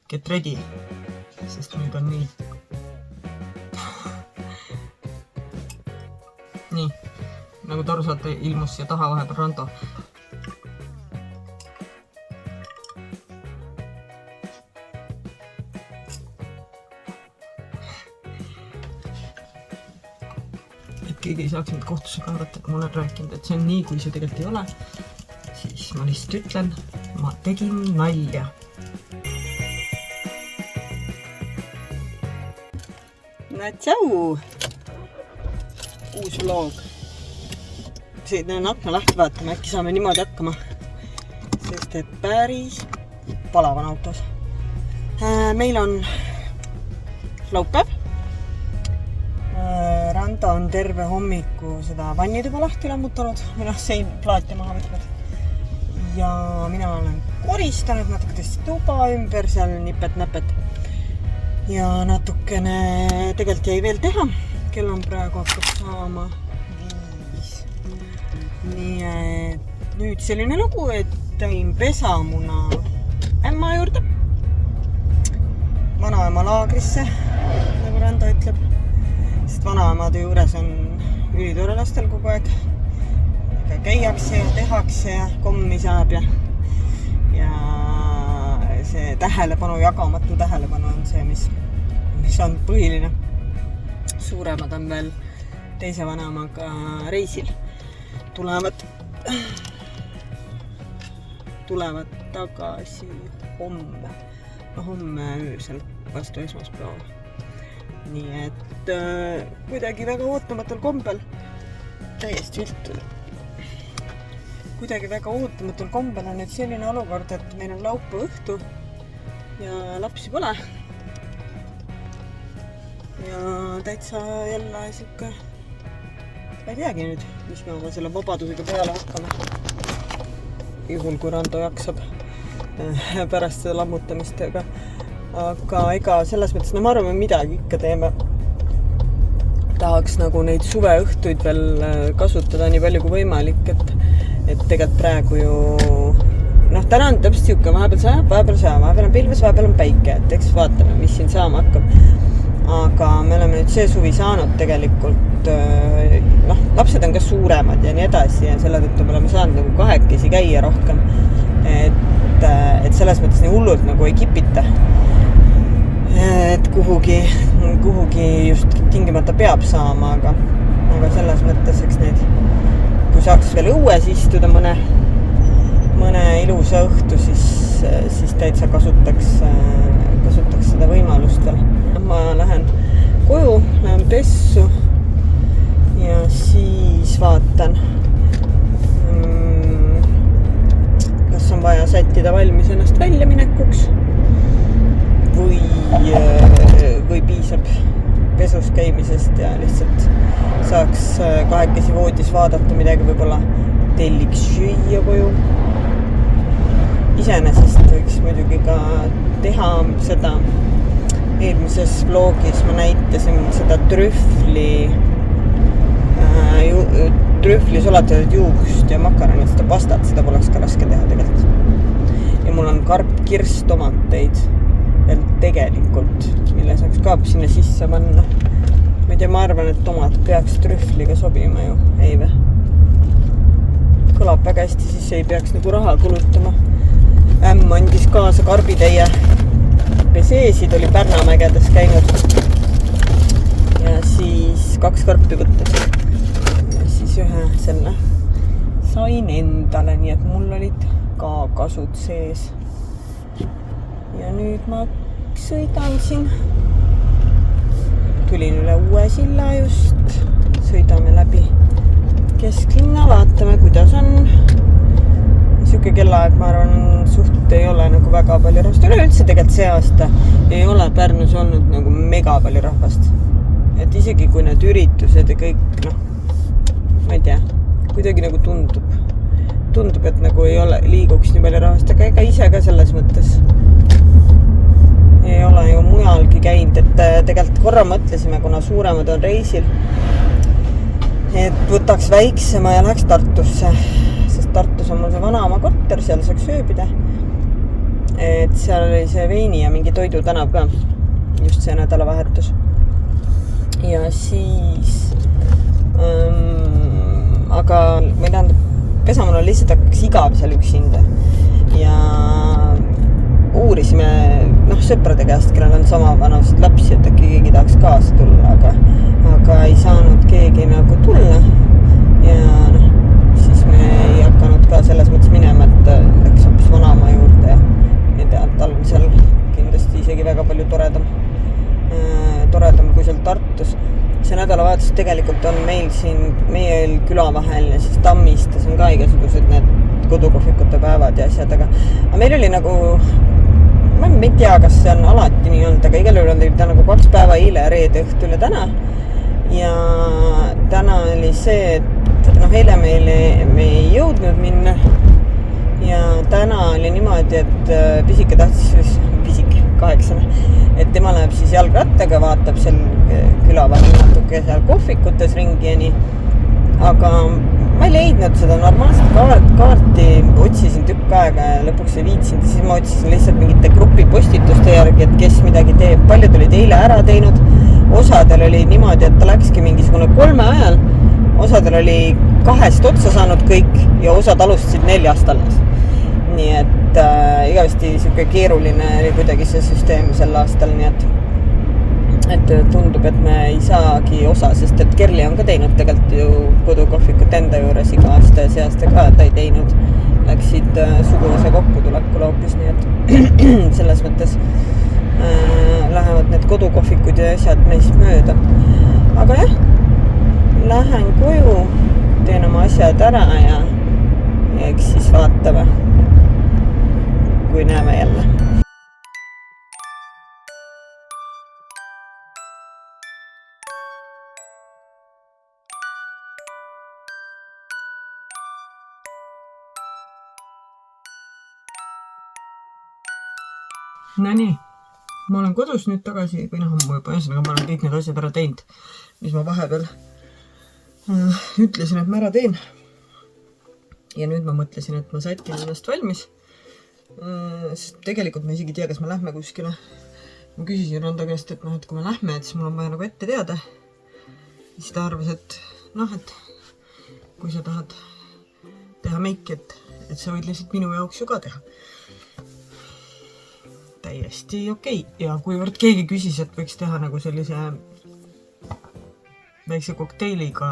get ready, sest nüüd on nii. Nii, nagu te aru saate, ilmus siia taha vahepeal Rando. Et keegi ei saaks mind kohtusse kaevata, et ma olen rääkinud, et see on nii, kui see tegelikult ei ole, siis ma lihtsalt ütlen, ma tegin nalja. No tšau! Uus vlog. Sõidame akna lahti vaatama, äkki saame niimoodi hakkama. Sest et päris palav on autos. Meil on laupäev. Rando on terve hommiku seda vannituba lahti lammutanud. Mina sein plaati maha võtnud. Ja mina olen koristanud natuke tõesti tuba ümber, seal nipet-näpet. Ja natukene tegelikult jäi veel teha. Kell on praegu hakkab saama 5. Nii et nüüd selline lugu, et tõin pesamuna ämma juurde. Vanaema laagrisse, nagu Rando ütleb. Sest vanaemade juures on ülitore lastel kogu aeg. Käiakse ja tehakse ja kommi saab ja see tähelepanu, jagamatu tähelepanu on see, mis on põhiline. Suuremad on veel teise vanaemaga reisil. Tulevad tagasi homme. Homme öösel vastu esmaspäeva. Nii et kuidagi väga ootamatul kombel, täiesti viltul. Kuidagi väga ootamatul kombel on nüüd selline olukord, et meil on laupäeva õhtu ja lapsi pole. Ja täitsa jälle siuke, ma ei teagi nüüd, mis me oma selle vabadusega peale hakkame. Juhul, kui Rando jaksab pärast seda lammutamist, aga ega selles mõttes, no ma arvan, midagi ikka teeme. Tahaks nagu neid suveõhtuid veel kasutada nii palju kui võimalik, et tegelikult praegu ju, täna on täpselt siuke, vahepeal on pilves, vahepeal on päike, et eks vaatame, mis siin saama hakkab. Aga me oleme nüüd see suvi saanud tegelikult, lapsed on ka suuremad ja nii edasi ja selle tõttu me oleme saanud nagu kahekesi käia rohkem, et selles mõttes nii hullult nagu ei kipita, et kuhugi just tingimata peab saama, aga selles mõttes, eks need, kui saaks veel õues istuda mõne ilusa õhtu, siis täitsa kasutaks seda võimalust veel. Ma lähen koju, lähen pessu ja siis vaatan, kas on vaja sättida valmis ennast väljaminekuks või piisab pesus käimisest ja lihtsalt saaks kahekesi voodis vaadata midagi, võib-olla telliks süüa koju. Iseenesest võiks muidugi ka teha seda. Eelmises vlogis ma näitasin seda trühvli sulatatud juust ja makaronit, seda pastat, seda poleks ka raske teha tegelikult. Ja mul on karp-kirstomateid veel tegelikult, mille saaks ka sinna sisse panna. Ma ei tea, ma arvan, et tomat peaks trühvliga sobima ju, ei või? Kõlab väga hästi, siis ei peaks nagu raha kulutama. Ämm andis kaasa karbitäie. Peseesid oli Pärnamägedes käinud ja siis 2 karpi võttes ja siis ühe selle sain endale, nii et mul olid ka kasud sees ja nüüd ma sõidan siin, tulin üle uue silla just, sõidame läbi kesklinna, vaatame kuidas on. Siuke kellaaeg, ma arvan, suht ei ole nagu väga palju rahvast. Üleüldse tegelikult see aasta ei ole Pärnus olnud nagu mega palju rahvast. Et isegi kui need üritused ja kõik, ma ei tea, kuidagi nagu tundub, et nagu ei ole liiguks nii palju rahvast, aga ega ise ka selles mõttes ei ole ju mujalgi käinud, et tegelikult korra mõtlesime, kuna suuremad on reisil, et võtaks väiksema ja läheks Tartusse. Tartus on mul see vanaema korter, seal saaks ööbida. et seal oli see veini ja mingi toidu tänav ka, just see nädalavahetus. Ja siis aga või tähendab, pesamuna lihtsalt hakkas igav seal üksinda ja uurisime sõprade käest, kellel on sama vanused lapsi, et äkki keegi tahaks kaasa tulla, aga ei saanud keegi nagu tulla ja siis me ei hakanud ka selles mõttes minema, et läks hoopis vanaema juurde ja ei tea, tal on seal kindlasti isegi väga palju toredam kui seal Tartus. See nädalavahetus tegelikult on meil siin meie küla vahel ja siis Tammistes on ka igasugused need kodukohvikute päevad ja asjad, aga meil oli nagu, ma ei tea, kas see on alati nii olnud, aga igal juhul on ta nagu 2 päeva eile, reede õhtul ja täna. Ja täna oli see, et eile me ei jõudnud minna ja täna oli niimoodi, et pisike tahtis, 8, et tema läheb siis jalgrattaga, vaatab seal küla vahel natuke seal kohvikutes ringi ja nii. Aga ma ei leidnud seda normaalset kaarti, otsisin tükk aega ja lõpuks ei viitsinud. Siis ma otsisin lihtsalt mingite grupi postituste järgi, et kes midagi teeb. Paljud olid eile ära teinud. Osadel oli niimoodi, et ta läkski mingisugune 3 ajal. Osadel oli 2 otsa saanud kõik ja osad alustasid 4 alles. Nii et igavesti siuke keeruline oli kuidagi see süsteem sel aastal, nii et tundub, et me ei saagi osa, sest et Kerli on ka teinud tegelikult ju kodukohvikut enda juures iga aasta ja see aasta ka ta ei teinud. Läksid suguvõsa kokkutulekul hoopis, nii et selles mõttes lähevad need kodukohvikud ja asjad meist mööda. Aga jah, lähen koju, teen oma asjad ära ja eks siis vaatame, kui näeme jälle. Nonii, ma olen kodus nüüd tagasi, või ammu juba, ühesõnaga ma olen kõik need asjad ära teinud, mis ma vahepeal ütlesin, et ma ära teen. Ja nüüd ma mõtlesin, et ma sätin ennast valmis. Sest tegelikult ma isegi tea, kas me lähme kuskile. Ma küsisin Randa käest, et kui me lähme, et siis mul on vaja nagu ette teada. Siis ta arvas, et kui sa tahad teha meiki, et sa võid lihtsalt minu jaoks ju ka teha. Täiesti okei. Ja kuivõrd keegi küsis, et võiks teha nagu sellise väikse kokteiliga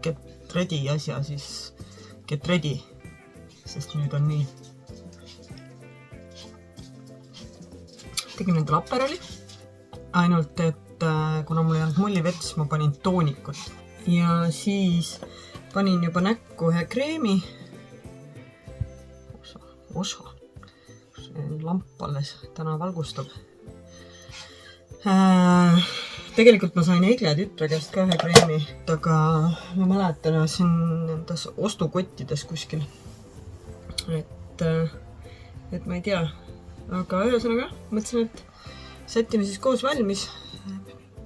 get ready asja, siis get ready, sest nüüd on nii. Tegin endale Aperoli, ainult et kuna mul ei olnud mullivett, siis ma panin toonikut ja siis panin juba näkku ühe kreemi. Osa. Lamp alles täna valgustab. Tegelikult ma sain Egle tütre käest ka ühe kreemi, aga ma mäletan siin nendes ostukottides kuskil. Et ma ei tea, aga ühesõnaga mõtlesin, et sätime siis koos valmis.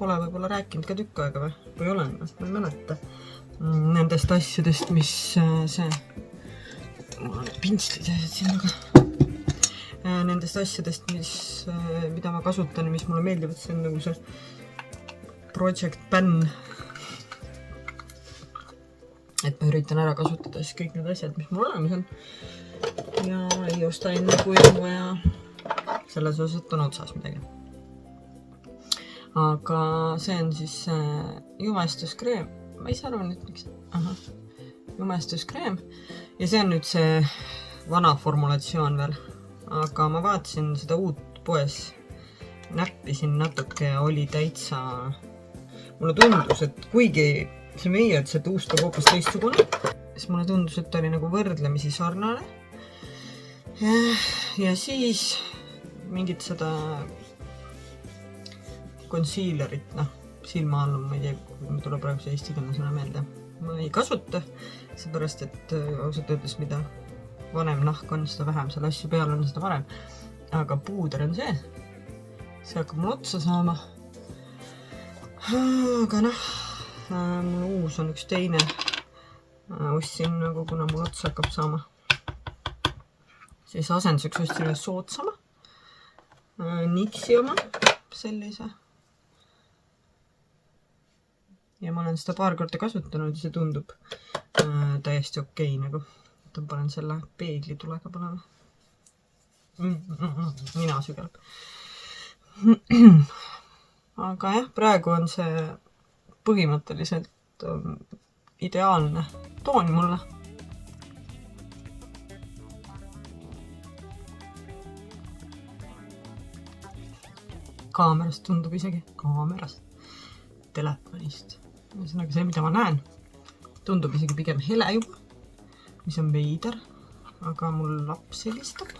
Pole võib-olla rääkinud ka tükk aega või olen, ma ei mäleta nendest asjadest, mis see, mul on pintslid ja siin aga nendest asjadest, mida ma kasutan ja mis mulle meeldivad, see on nagu see Project Pen. Et ma üritan ära kasutada siis kõik need asjad, mis mul olemas on. Ja ei osta enne, kui on vaja selles osas, et on otsas midagi. Aga see on siis jumestuskreem. Ma ei saa aru nüüd, miks. Jumestuskreem. Ja see on nüüd see vana formulatsioon veel. Aga ma vaatasin seda uut poes, näppisin natuke ja oli täitsa, mulle tundus, et kuigi see meie, et see uus tuleb hoopis teistsugune, siis mulle tundus, et ta oli nagu võrdlemisi sarnane. Ja siis mingit seda concealerit, silma all, ma ei tea, kui me tuleb praegu see eesti keelne sõna meelde. Ma ei kasuta, seepärast, et ausalt öeldes mida vanem nahk on, seda vähem seal asju peal on, seda varem. Aga puuder on see. See hakkab mul otsa saama. Aga mul uus on üks teine. Ostsin nagu, kuna mul otsa hakkab saama. Siis asenduseks ostsin ühe soodsama. Nixi oma, sellise. Ja ma olen seda paar korda kasutanud ja see tundub täiesti okei, nagu. Panen selle peegli tulega panema. Mina sügeleb. Aga jah, praegu on see põhimõtteliselt ideaalne toon mulle. Kaamerast tundub isegi. Kaamerast. Telefonist. Ühesõnaga see, mida ma näen, tundub isegi pigem hele juba, mis on veider, aga mul laps helistab.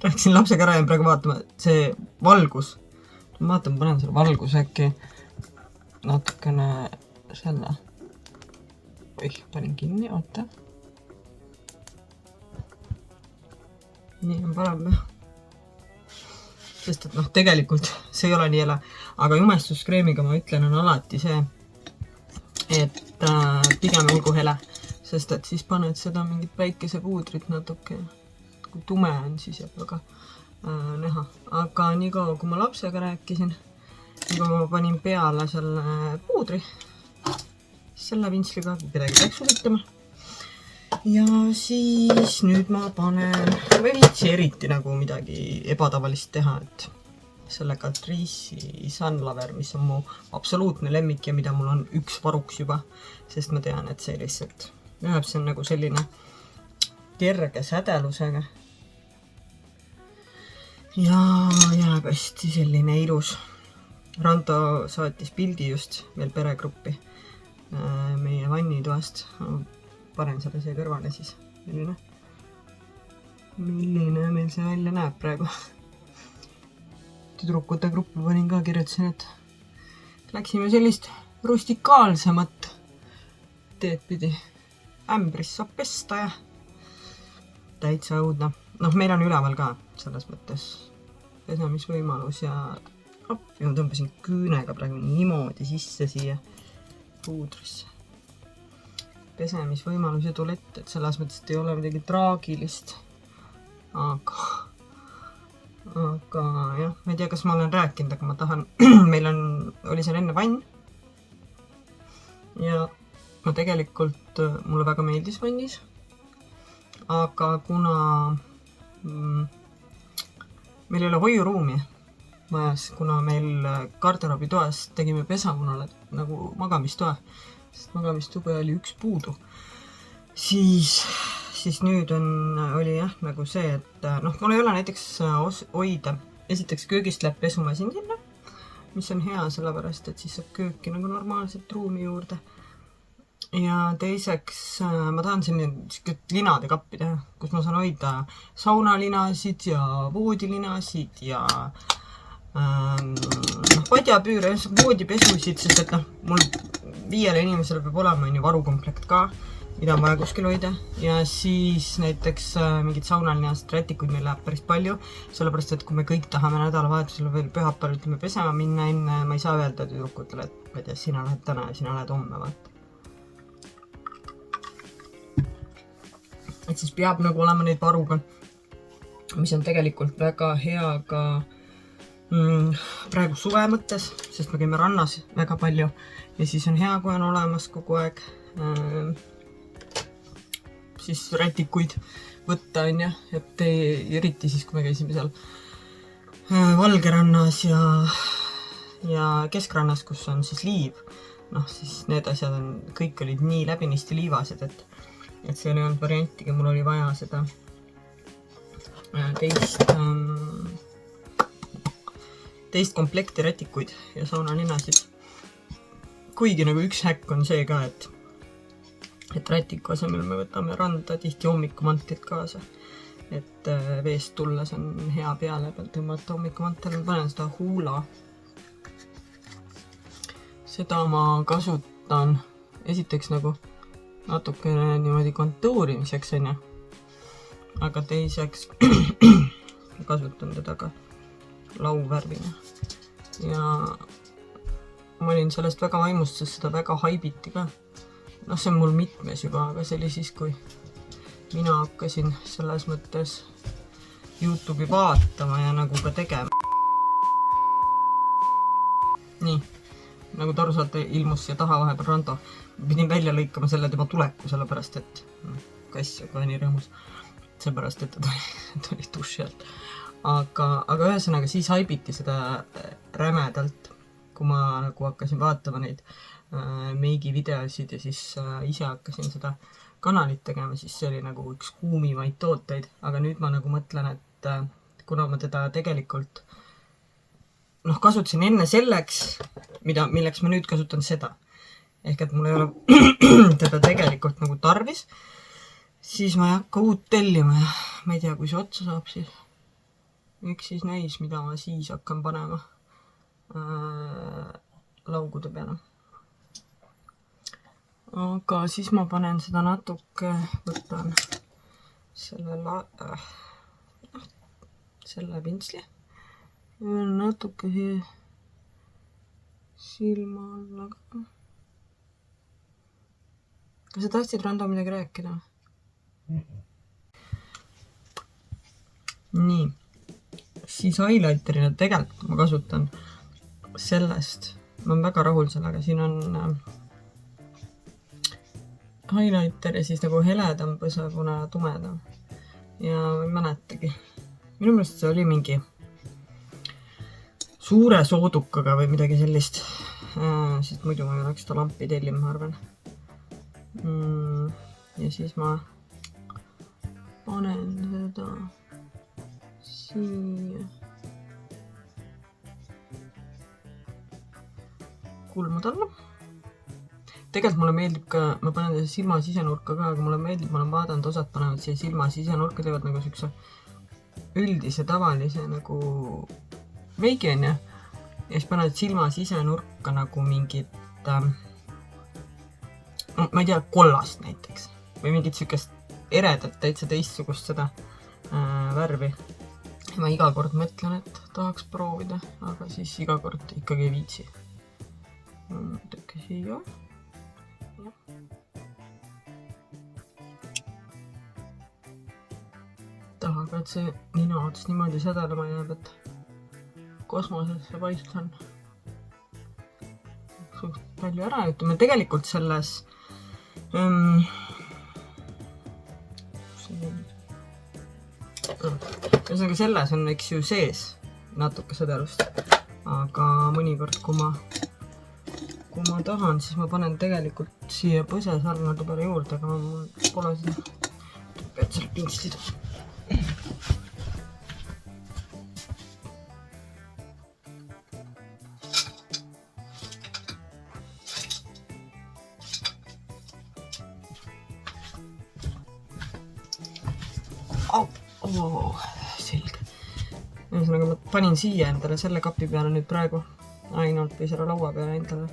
Läksin lapsega ära ja praegu vaatama, see valgus. Ma vaatan, panen selle valgus äkki natukene selle. Oih, panin kinni, oota. Nii on parem. Sest et tegelikult see ei ole nii hele, aga jumestuskreemiga ma ütlen on alati see, et pigem olgu hele, sest et siis paned seda mingit päikesepuudrit natuke, kui tume on, siis jääb väga näha. Aga nii kaua, kui ma lapsega rääkisin, nii kui ma panin peale selle puudri, selle vintsliga, kui kedagi peaks huvitama. Ja siis nüüd ma panen, või viitsi eriti nagu midagi ebatavalist teha, et selle Catrice'i Sunlover, mis on mu absoluutne lemmik ja mida mul on üks varuks juba, sest ma tean, et see lihtsalt näeb, see on nagu selline kerge sädelusega. Ja jääb hästi selline ilus. Rando saatis pildi just veel peregruppi meie vannitoast. Panen selle siia kõrvale siis. Milline meil see välja näeb praegu. Tüdrukute gruppi panin ka, kirjutasin, et läksime sellist rustikaalsemat teed pidi. Ämbris saab pesta ja täitsa õudne. Noh, meil on üleval ka selles mõttes pesemisvõimalus ja appi ma tõmbasin küünega praegu niimoodi sisse siia puudrisse. Pesemisvõimalus ja tualett, et selles mõttes ei ole midagi traagilist. Aga jah, ma ei tea, kas ma olen rääkinud, aga ma tahan, meil oli seal enne vann. Ja ma tegelikult, mulle väga meeldis vannis. Aga kuna meil ei ole hoiuruumi majas, kuna meil garderoobitoas tegime pesamunale nagu magamistoa, sest magamistube oli üks puudu, siis nüüd oli jah nagu see, et mul ei ole näiteks hoida. Esiteks köögist läheb pesumasin sinna, mis on hea, sellepärast, et siis saab kööki nagu normaalselt ruumi juurde. Ja teiseks ma tahan selline linade kappi teha, kus ma saan hoida saunalinasid ja voodilinasid ja padjapüüre, voodipesusid, sest et mul 5 inimesele peab olema varukomplekt ka, mida on vaja kuskil hoida. Ja siis näiteks mingid saunalinast rätikuid meil läheb päris palju, sellepärast, et kui me kõik tahame nädalavahetusel veel pühapäeval ütleme pesema minna enne, ma ei saa öelda tüdrukutele, et ma ei tea, sina lähed täna ja sina lähed homme, vaata. Et siis peab nagu olema neid varuga, mis on tegelikult väga hea ka praegu suve mõttes, sest me käime rannas väga palju ja siis on hea, kui on olemas kogu aeg siis rätikuid võtta, et eriti siis, kui me käisime seal Valgerannas ja Keskrannas, kus on siis liiv, siis need asjad kõik olid nii läbinisti liivased, et seal ei olnud variantigi, mul oli vaja seda teist komplekti rätikuid ja saunalinasid. Kuigi nagu üks häkk on see ka, et rätiku asemel me võtame randa tihti hommikumantlid kaasa. Et veest tulles on hea peale peal tõmmata hommikumantel. Ma panen seda Hula. Seda ma kasutan esiteks nagu natukene niimoodi kontuurimiseks, aga teiseks kasutan teda ka lauvärvina. Ja ma olin sellest väga vaimust, sest seda väga haibiti ka. See on mul mitmes juba, aga see oli siis, kui mina hakkasin selles mõttes YouTube'i vaatama ja nagu ka tegema. Nii, nagu te aru saate, ilmus siia taha vahepeal Rando. Pidin välja lõikama selle tema tuleku, sellepärast et kass on kohe nii rõõmus. Seepärast, et ta tuli duši alt. Aga ühesõnaga siis haibiti seda rämedalt, kui ma nagu hakkasin vaatama neid meigi videosid ja siis ise hakkasin seda kanalit tegema, siis see oli nagu üks kuumimaid tooteid. Aga nüüd ma nagu mõtlen, et kuna ma teda tegelikult kasutasin enne selleks, milleks ma nüüd kasutan seda. Ehk et mul ei ole teda tegelikult nagu tarvis, siis ma ei hakka uut tellima ja ma ei tea, kui see otsa saab siis. Eks siis näis, mida ma siis hakkan panema laugude peale. Aga siis ma panen seda natuke, võtan selle pintsli. Natuke siia silma alla ka. Kas sa tahtsid Rando midagi rääkida? Nii. Siis highlighterina tegelikult ma kasutan sellest. Ma olen väga rahul sellega. Siin on highlighter ja siis nagu heledam põsa, kuna tumedam. Ja ma ei mäletagi. Minu meelest see oli mingi suure soodukaga või midagi sellist, sest muidu ma ei oleks seda lampi tellima, ma arvan. Ja siis ma panen seda siia kulmud alla. Tegelikult mulle meeldib ka, ma panen seda silma sisenurka ka, aga mulle meeldib, ma olen vaadanud, osad panevad siia silma sisenurka, teevad nagu sükse üldise tavalise nagu veigi on ja siis panevad silma sisenurka nagu mingit, ma ei tea, kollast näiteks või mingit sükest eredat, täitsa teistsugust seda värvi. Ja ma iga kord mõtlen, et tahaks proovida, aga siis iga kord ikkagi ei viitsi. Tõkke siia. Tahaga, et see nina ots niimoodi sädelema jääb, et kosmosesse paistan suht palju ära jutame. Tegelikult selles ühesõnaga selles on eks ju sees natuke sädelust, aga mõnikord kui ma tahan, siis ma panen tegelikult siia põsesarnade peale juurde, aga mul pole seda, pead seal pintslid. Selge. Ühesõnaga ma panin siia endale selle kapi peale nüüd praegu ainult või selle laua peale endale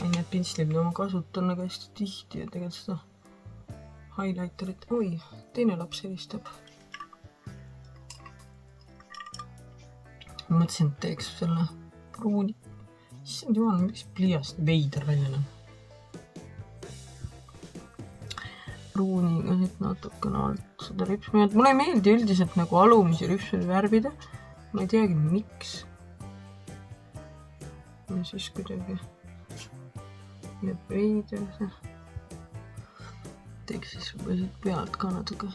ainult pintslid, mida ma kasutan nagu hästi tihti ja tegelikult seda highlighterit. Oi, teine laps helistab. Ma mõtlesin, et teeks selle pruuni. Issand jumal, miks pliiast veider välja näeb. Pruuniga nüüd natukene alt seda ripsmi. Mulle ei meeldi üldiselt nagu alumisi ripsmi värvida. Ma ei teagi, miks. Ja siis kuidagi jääb veider see. Teeks siis võib-olla siit pealt ka natuke.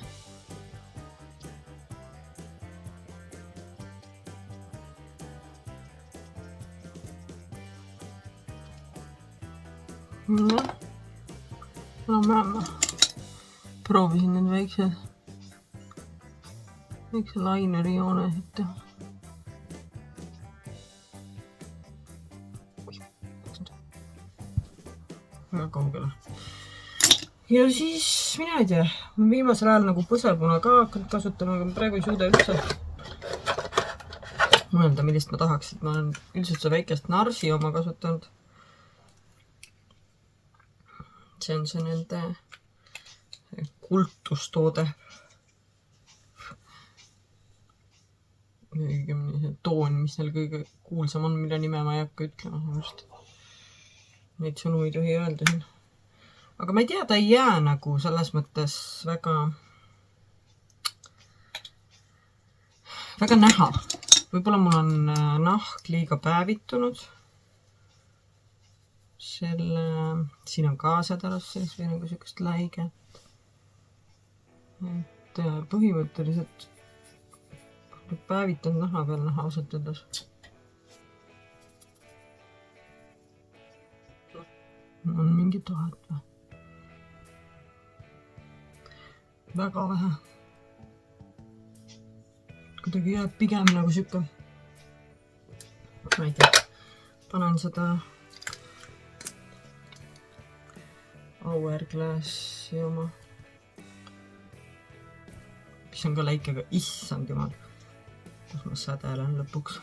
Enam-vähem proovisin need väikse laineri joone siit teha. Väga kaugele. Ja siis, mina ei tea, ma viimasel ajal nagu põsepuna ka hakanud kasutama, aga praegu ei suuda üldse mõelda, millist ma tahaks, et ma olen üldiselt see väikest narsi oma kasutanud. See on see nende kultustoode. Õigemini see toon, mis neil kõige kuulsam on, mille nime ma ei hakka ütlema. Neid sõnu ei tohi öelda siin. Aga ma ei tea, ta ei jää nagu selles mõttes väga väga näha. Võib-olla mul on nahk liiga päevitunud. Siin on ka sädalus sees või nagu sükest läiget. Et põhimõtteliselt päevitunud naha peal näha ausalt öeldes. On mingi tuhat või? Väga vähe. Kuidagi jääb pigem nagu sükke. Ma ei tea. Panen seda Hourglassi oma. Mis on ka läikega, issand jumal. Kus ma sädelen lõpuks.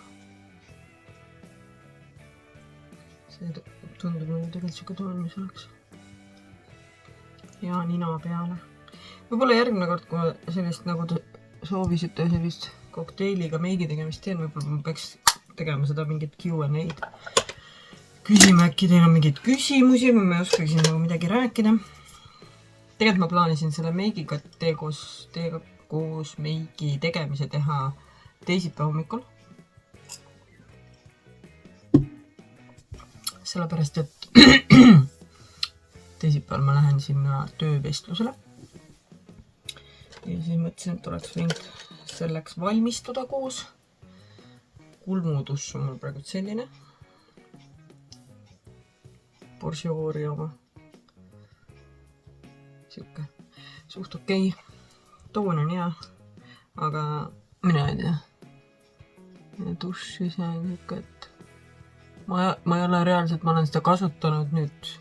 See tundub nagu tegelikult siuke toon, mis oleks. Ja nina peale. Võib-olla järgmine kord, kui sellist nagu te soovisite sellist kokteiliga meigi tegemist teen, võib-olla ma peaks tegema seda mingit Q&A-d. Küsima äkki teil on mingeid küsimusi, ma ei oskagi siin nagu midagi rääkida. Tegelikult ma plaanisin selle meigiga teiega koos meigi tegemise teha teisipäeva hommikul. Sellepärast, et teisipäeval ma lähen sinna töövestlusele. Ja siis mõtlesin, et oleks võinud selleks valmistuda koos. Kulmuduss on mul praegu selline. Borsiori oma. Siuke suht okei. Toon on hea, aga mina ei tea. Ja duši see on siuke, et ma ei ole reaalselt, ma olen seda kasutanud nüüd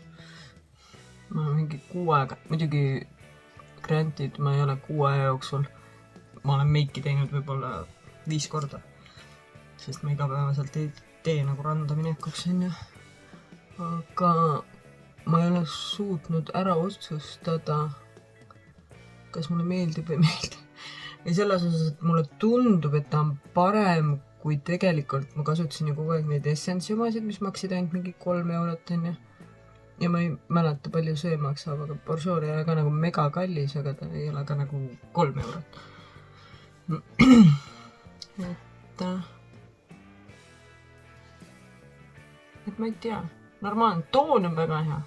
mingi 6 aega. Muidugi grantid ma ei ole 6 aja jooksul. Ma olen meiki teinud võib-olla 5 korda. Sest ma igapäevaselt ei tee nagu randa minekuks on ju. Aga ma ei ole suutnud ära otsustada, kas mulle meeldib või meeldib. Ja selles osas, et mulle tundub, et ta on parem, kui tegelikult ma kasutasin ju kogu aeg neid Essence'i omasid, mis maksid ainult mingi 3 eurot on ju. Ja ma ei mäleta palju see maksab, aga Borsiori ei ole ka nagu mega kallis, aga ta ei ole ka nagu 3 eurot. Et ma ei tea, normaalne toon on väga hea.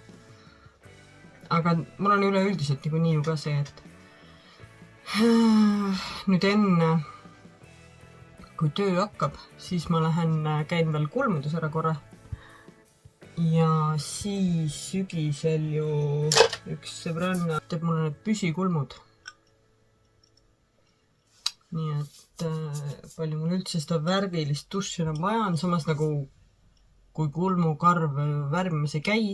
Aga mul on üleüldiselt nagu nii ju ka see, et nüüd enne, kui töö hakkab, siis ma käin veel kulmudes ära korra. Ja siis sügisel ju üks sõbranna teeb mulle need püsikulmud. Nii et palju mul üldse seda värvilist duši enam vaja on, samas nagu kui kulmukarv värvimas ei käi,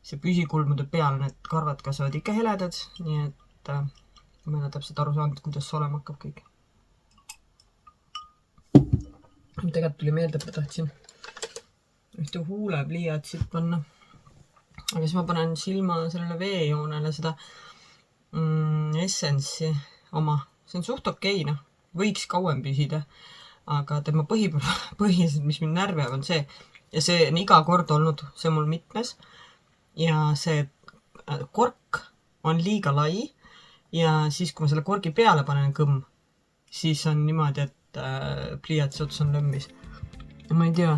see püsikulmude peal need karvad kasvavad ikka heledad, nii et ma ei ole täpselt aru saanud, kuidas see olema hakkab kõik. Tegelikult tuli meelde, et ma tahtsin ühte huulepliiatsit panna. Aga siis ma panen silma sellele veejoonele seda Essence'i oma. See on suht okeina. Võiks kauem püsida. Aga tema põhilised, mis mind närveab, on see. Ja see on iga kord olnud, see on mul mitmes. Ja see kork on liiga lai. Ja siis, kui ma selle korgi peale panen kõmm, siis on niimoodi, et pliiatsi ots on lõmmis. Ja ma ei tea.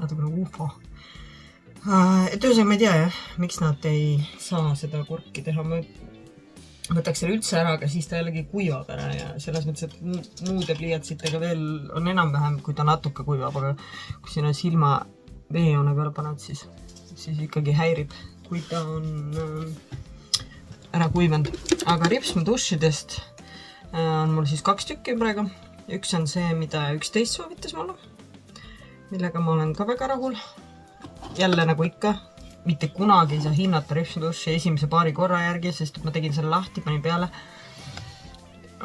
Natukene UFO. Et ühesõnaga ma ei tea jah, miks nad ei saa seda korki teha. Ma võtaks selle üldse ära, aga siis ta jällegi kuivab ära ja selles mõttes, et muude pliiatsitega veel on enam-vähem, kui ta natuke kuivab, aga kui sinna silma veejoone peale paned, siis ikkagi häirib, kui ta on ära kuivanud. Aga ripsme dušidest on mul siis 2 tükki praegu. Üks on see, mida 11 soovitas mulle, millega ma olen ka väga rahul. Jälle nagu ikka, mitte kunagi ei saa hinnata ripsme duši esimese paari korra järgi, sest ma tegin selle lahti, panin peale.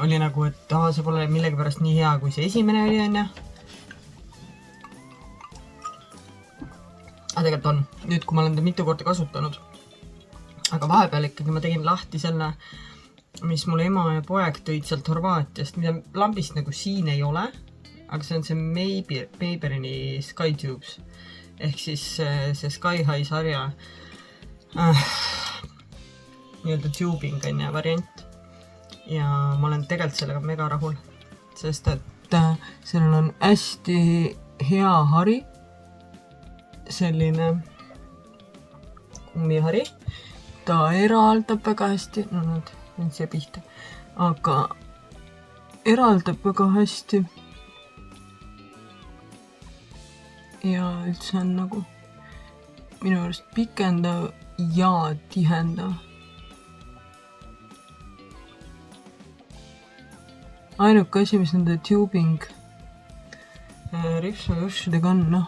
Oli nagu, et see pole millegi pärast nii hea, kui see esimene oli on ja. Aga tegelikult on. Nüüd, kui ma olen ta mitu korda kasutanud. Aga vahepeal ikkagi ma tegin lahti selle, mis mul ema ja poeg tõid sealt Horvaatiast, mida lambist nagu siin ei ole. Aga see on see Maybelline Sky Tubes. ehk siis see Sky High sarja nii-öelda tubing variant. Ja ma olen tegelikult sellega mega rahul, sest et sellel on hästi hea hari, selline kummihari. Ta eraldab väga hästi, no nüüd see pihta, aga eraldab väga hästi. Ja üldse on nagu minu arust pikendav ja tihendav. Ainuke asi, mis nende tubing ripsujushidega on, noh.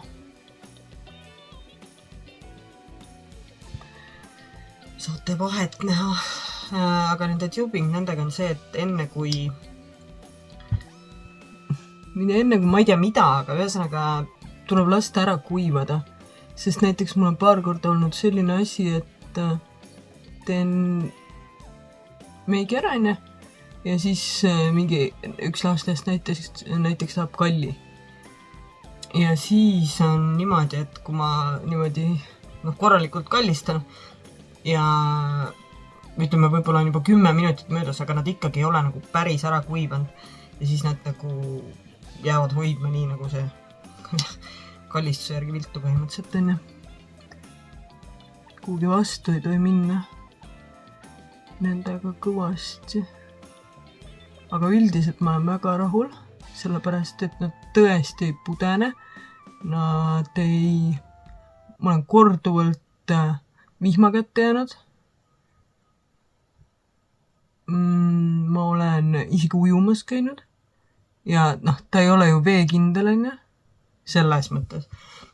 Saate vahet näha, aga nende tubing nendega on see, et enne kui ma ei tea mida, aga ühesõnaga tuleb lasta ära kuivada, sest näiteks mul on paar korda olnud selline asi, et teen meigi ära, ja siis mingi üks lastest näiteks saab kalli. Ja siis on niimoodi, et kui ma niimoodi korralikult kallistan ja ütleme, võib-olla on juba 10 minutit möödas, aga nad ikkagi ei ole nagu päris ära kuivanud ja siis nad nagu jäävad hoidma nii nagu see kallistuse järgi viltu põhimõtteliselt on. Kuhugi vastu ei tohi minna nendega kõvasti. Aga üldiselt ma olen väga rahul, sellepärast, et nad tõesti ei pudene. Ma olen korduvalt vihma kätte jäänud. Ma olen isegi ujumas käinud. Ja ta ei ole ju veekindel, selles mõttes.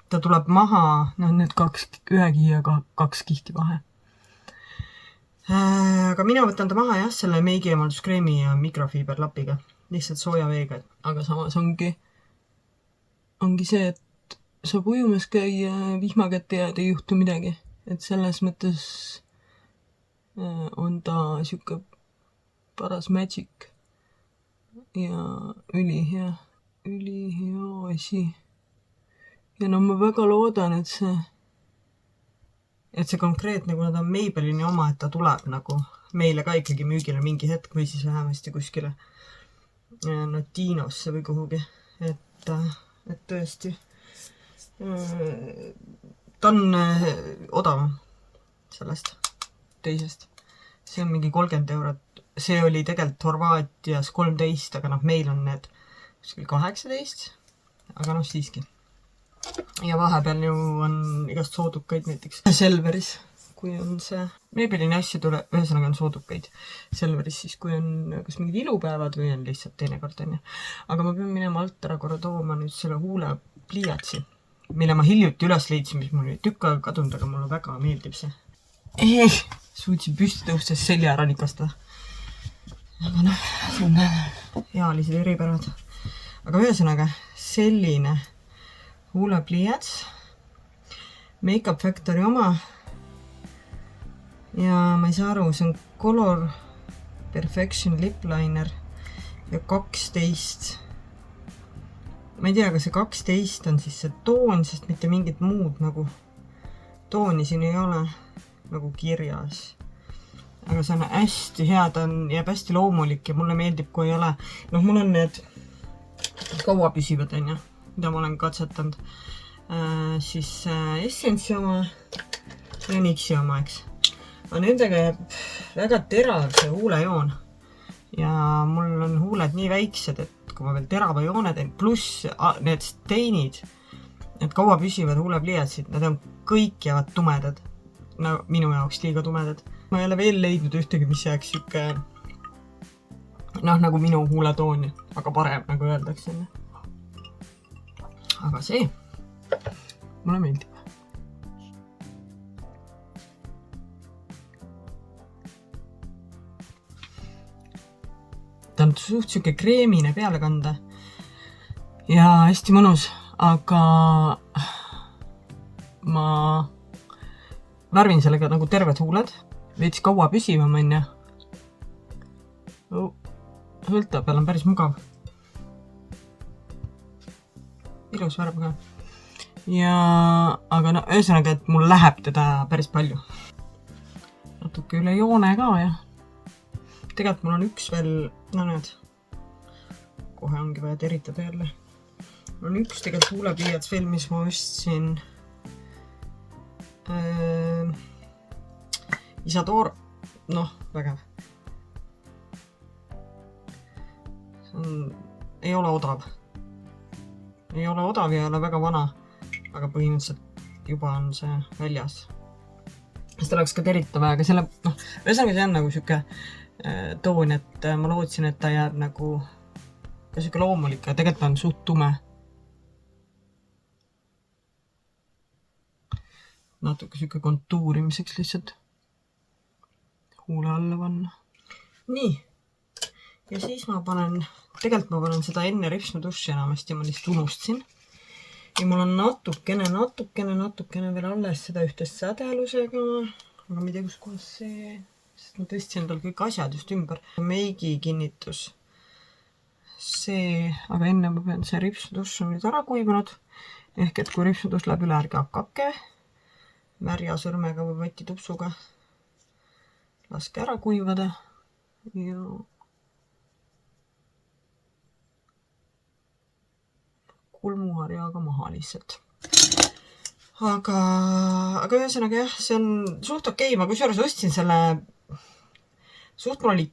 Ta tuleb maha, nüüd ühe kihi ja 2 kihti vahe. Aga mina võtan ta maha selle meigi eemalduskremi ja mikrofiiberlapiga, lihtsalt sooja veega. Aga samas ongi see, et saab ujumas käia, vihma kätte jääda, ei juhtu midagi. Et selles mõttes on ta siuke paras magic ja ülihea asi. Ja ma väga loodan, et see konkreetne, kuna ta on Maybellini oma, et ta tuleb nagu meile ka ikkagi müügile mingi hetk või siis vähemasti kuskile Notinosse või kuhugi. Et tõesti ta on odavam sellest teisest. See on mingi 30 €. See oli tegelikult Horvaatias 13, aga meil on need 18, aga siiski. Ja vahepeal ju on igast soodukaid näiteks Selveris, kui on see Maybellini asju tuleb, ühesõnaga on soodukaid Selveris, siis kui on kas mingid ilupäevad või on lihtsalt teinekord on. Aga ma pean minema alt ära korra tooma nüüd selle huulepliiatsi, mille ma hiljuti üles leidsin, mis mul oli tükk aega kadunud, aga mulle väga meeldib see. Suutsin püsti tõustes selja ära nikastada. Aga see on ealised eripärad. Aga ühesõnaga selline huulepliiats, Makeup Factory oma. Ja ma ei saa aru, see on Color Perfection Lip Liner ja 12. Ma ei tea, kas see 12 on siis see toon, sest mitte mingit muud nagu tooni siin ei ole nagu kirjas. Aga see on hästi hea, ta jääb hästi loomulik ja mulle meeldib, kui ei ole. Mul on need kaua püsivad, mida ma olen katsetanud. Siis Essence'i oma ja NYXi oma, eks. Aga nendega jääb väga terav see huulejoon. Ja mul on huuled nii väiksed, et kui ma veel terava joone teen, pluss need steinid, need kaua püsivad huulepliiatsid, nad on kõik jäävad tumedad. Minu jaoks liiga tumedad. Ma ei ole veel leidnud ühtegi, mis jääks siuke nagu minu huuletoon, aga parem, nagu öeldakse. Aga see mulle meeldib. Ta on suht siuke kreemine peale kanda ja hästi mõnus, aga ma värvin sellega nagu terved huuled, veits kaua püsivam on. Hõlta peal on päris mugav. Ilus värv ka. ja aga no ühesõnaga, et mul läheb teda päris palju. Natuke üle joone ka ja tegelikult mul on üks veel, no näed, kohe ongi vaja teritada jälle. Mul on üks tegelikult huulepliiats veel, mis ma ostsin Isadora, noh, vägev. Ei ole odav. Ei ole odav ja ei ole väga vana, aga põhimõtteliselt juba on see väljas. Seda oleks ka teritav, aga selle, noh, ühesõnaga see on nagu siuke toon, et ma lootsin, et ta jääb nagu ka siuke loomulik ja tegelikult on suht tume. Natuke siuke kontuurimiseks lihtsalt huule alla panna. Nii. Ja siis ma panen, tegelikult ma panen seda enne ripsmeduši enamasti, ma lihtsalt unustasin. Ja mul on natukene veel alles seda ühte sädelusega, aga ma ei tea, kus kohas see, sest ma tõstsin tal kõik asjad just ümber. Meigi kinnitus. See, aga enne ma pean see ripsmeduš on nüüd ära kuivanud. Ehk et kui ripsmeduš läheb üle, ärge hakake märja sõrmega või võtitupsuga. Laske ära kuivada ja kulmuharjaga maha lihtsalt. Aga ühesõnaga jah, see on suht okei. Ma kusjuures ostsin selle suht mul oli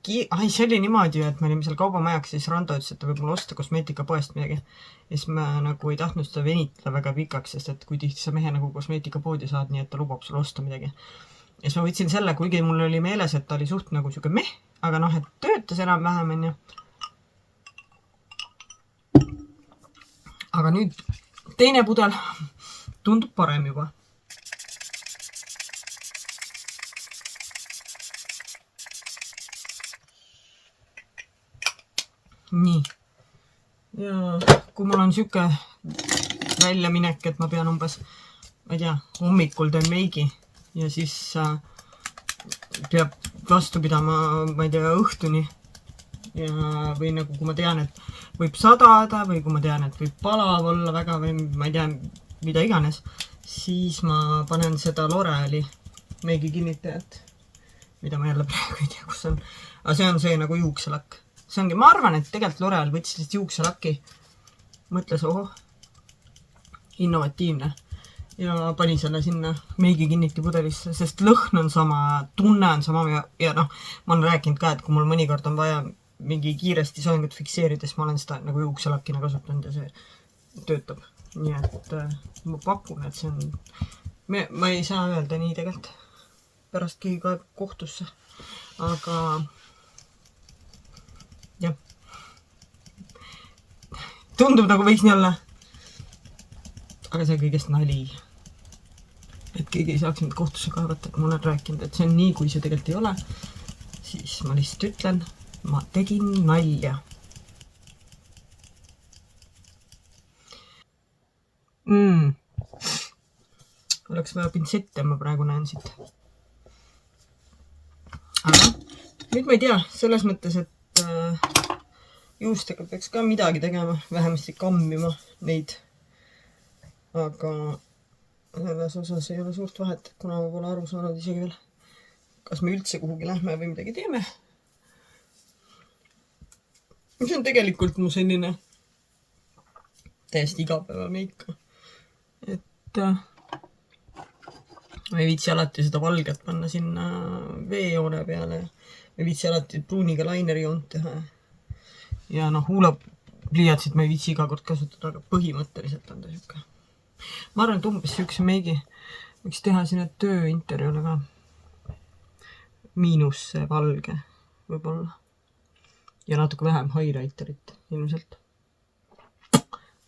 see oli niimoodi, et me olime seal kaubamajaks, siis Rando ütles, et ta võib mulle osta kosmeetikapoest midagi. Ja siis ma nagu ei tahtnud seda venitada väga pikaks, sest et kui tihti sa mehe nagu kosmeetikapoodi saad, nii et ta lubab sulle osta midagi. Ja siis ma võtsin selle, kuigi mul oli meeles, et ta oli suht nagu siuke meh, aga noh, et töötas enam vähem, on ju. Aga nüüd teine pudel tundub parem juba. Nii. Ja kui mul on siuke väljaminek, et ma pean umbes, ma ei tea, hommikul teen meigi ja siis peab vastu pidama, ma ei tea, õhtuni. Ja või nagu kui ma tean, et võib sadada või kui ma tean, et võib palav olla väga või ma ei tea, mida iganes, siis ma panen seda L'Oreali meigi kinnitajat, mida ma jälle praegu ei tea, kus on. Aga see on see nagu juukselakk. See ongi, ma arvan, et tegelikult L'Oreal võttis lihtsalt juukselaki, mõtles, innovatiivne ja pani selle sinna meigi kinniti pudelisse, sest lõhn on sama, tunne on sama ja noh, ma olen rääkinud ka, et kui mul mõnikord on vaja mingi kiiresti soengut fikseerida, siis ma olen seda nagu juukselakina kasutanud ja see töötab. Nii et ma pakun, et see on, ma ei saa öelda nii tegelikult, pärast keegi kaeb kohtusse, aga jah. Tundub nagu võiks nii olla. Aga see kõigest nali. Et keegi ei saaks mind kohtusse kaevata, et ma olen rääkinud, et see on nii, kui see tegelikult ei ole. Siis ma lihtsalt ütlen, ma tegin nalja. Oleks vaja pintsette, ma praegu näen siit. Aga nüüd ma ei tea, selles mõttes, et juustega peaks ka midagi tegema, vähemasti kammima neid. Aga selles osas ei ole suurt vahet, kuna ma pole aru saanud isegi veel, kas me üldse kuhugi lähme või midagi teeme. See on tegelikult mu selline täiesti igapäeva meika. Et ma ei viitsi alati seda valget panna sinna veejoone peale. Ma ei viitsi alati pruuniga laineri joont teha. Ja noh, huulepliiatsit ma ei viitsi iga kord kasutada, aga põhimõtteliselt on ta siuke. Ma arvan, et umbes siukse meigi võiks teha sinna tööinterjole ka. Miinus see valge võib-olla. Ja natuke vähem highlighterit ilmselt.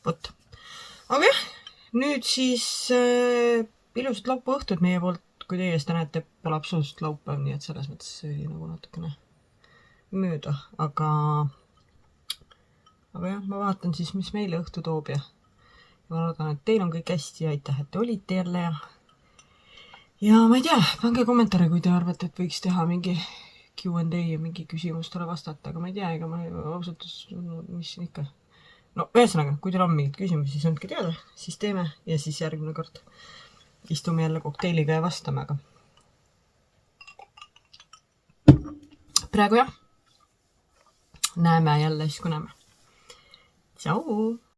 Võt. Aga jah, nüüd siis ilusat laupa õhtut meie poolt, kui teie seda näete, pole absoluutselt laupäev, nii et selles mõttes see oli nagu natukene mööda, aga jah, ma vaatan siis, mis meile õhtu toob ja ma loodan, et teil on kõik hästi ja aitäh, et te olite jälle ja ma ei tea, pange kommentaare, kui te arvate, et võiks teha mingi Q&A ja mingi küsimustele vastata, aga ma ei tea, ega ma ausalt, mis siin ikka no ühesõnaga, kui teil on mingid küsimusi, siis andke teada, siis teeme ja siis järgmine kord istume jälle kokteiliga ja vastame, aga praegu jah, näeme jälle siis, kui näeme. Tšau!